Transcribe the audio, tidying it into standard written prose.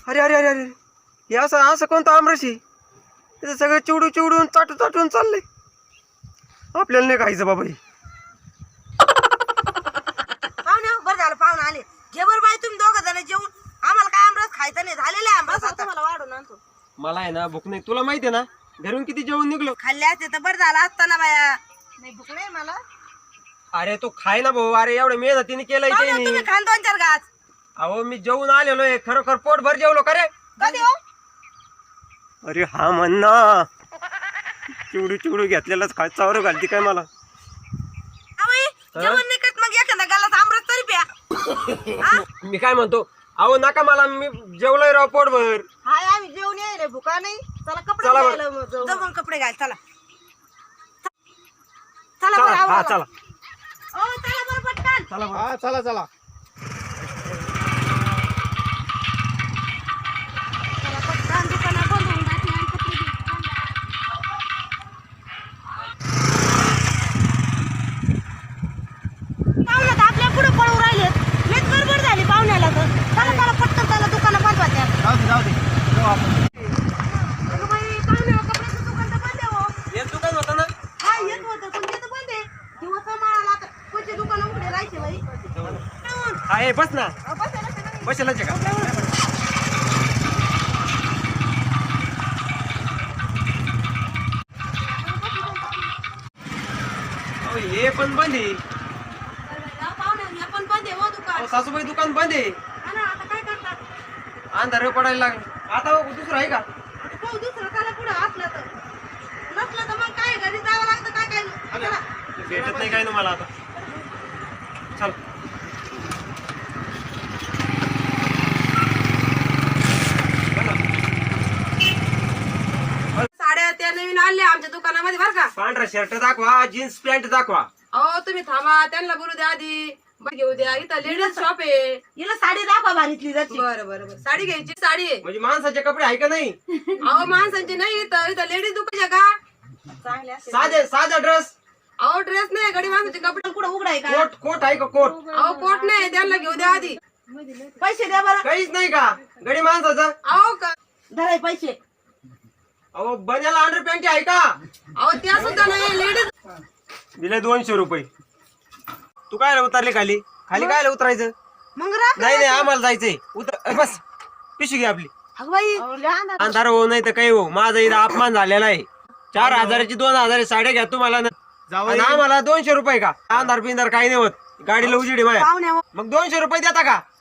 अरे अरे अरे अरे, हे असं असं कोणतं आमरस आहे? इथं सगळं चिवडून चाटून चाललंय. आपल्याला नाही खायचं बाबा हे. पाहुणे बरं झालं पाहुणे आले. जे बरं बाई तुम्ही दोघं जण जेवून आम्हाला काय आमरस खायचा नाही. झालेला आहे आमरस आता. मला वाढून आणतो. मला आहे ना भूक नाही. तुला माहिती आहे ना घरून किती जेवण निघलो. खाल्ले असते तर बरं झालं असतं ना बाया. नाही भूक नाही मला. अरे तो खाय ना भाऊ. अरे एवढं मेहनतीने केलंय पाहुणे तुम्ही खान 2-4 घास. अहो मी जेवून आलेलो आहे. खरोखर पोटभर जेवलो का रे? कधी हो? अरे हा म्हण ना. चिवडू घेतलेलाच खाय चावर घालती काय मला. अहो, जेवण निघत मग एखादा गालात आमरस तरी प्या. हा? मी काय म्हणतो अहो नका मला. मी जेवलोय राव पोटभर. हाय आम्ही जेवण यायले भुका नाही. चला कपडे चला घालायला जमून कपडे घाल. चला चला चला बरं हा आवरा. चला ओ चला बरं पटकन. चला बरं. हा चला चला. चला पटकन दुकानं बंद होऊन जातील आणि कपडे घेऊन पाहुण्यात आपल्या पुढे पळू राहिलेत. मीच गडबड झाली पाहुण्याला तर. चला चला पटकन चला दुकानं बंद होत्या. जाऊ दे जाऊ आपण. अगं बाई पाहुणे कपड्याचं दुकान तर बंद आहे हो. हेच दुकान होतं ना. हा येत होतं पण ते तर बंद आहे. दिवस माळाला आता कोणते दुकान उघडे राहायचे बाई. हा हे बस ना. बसायला का नाही? बसेलच आहे का? अहो, हे पण बंद आहे. पाहुणे हे पण बंद आहे हो दुकान. अहो, सासूबाई दुकान बंद आहे. हा ना आता काय करतात? अंधार पडायला लागलं. आता दुसरं आहे का? आता पाहू दुसरं त्याला पुढे असलं तर. नसलं तर मग काय घरी जावं लागतं काय चला. भेटत नाही काय ना मला आता. चल साड्या त्या नवीन आणल्या आमच्या दुकानामध्ये बरं का. पांढरा शर्ट दाखवा. जीन्स पॅन्ट दाखवा. अहो तुम्ही थांबा त्यांना बोलू द्या आधी. घेऊ द्या इथं लेडीज शॉप आहे. हिला साडी दाखवा भारीतली जशी. बरं बरं बरं साडी घ्यायची. साडी आहे. म्हणजे माणसाचे कपडे आहे का नाही? अहो माणसांची नाही इथं लेडीज दुकान का चांगले साधा ड्रेस. अहो ड्रेस नाही गडी माणसाचे कपडे कुठं उघडाय का. कोट आहे का कोट? अहो कोट नाही त्यांना घेऊ द्या आधी. पैसे द्या बरं. काहीच नाही का गडी माणसाचा? अहो का धराय पैसे. अहो बन्याला अंडर पॅन्ट आहे का? अहो त्या सुद्धा नाही लेडीज. दिले 200 रुपये. तू काय उतरली खाली? खाली काय उतरायचं? मग राख नाही आम्हाला जायचंय. उतर बस. पिशवी घे आपली. अगं बाई अंधार हो नाही तर काही हो. माझा इथं अपमान झालेला आहे. 4000ची 2000 साड्या घ्या तुम्हाला ना. जाऊ आणि आम्हाला 200 रुपये का? अंधार पिंधार काही नाही होत. गाडीला उजेडी माया. पाहुण्या मग 200 रुपये देता का?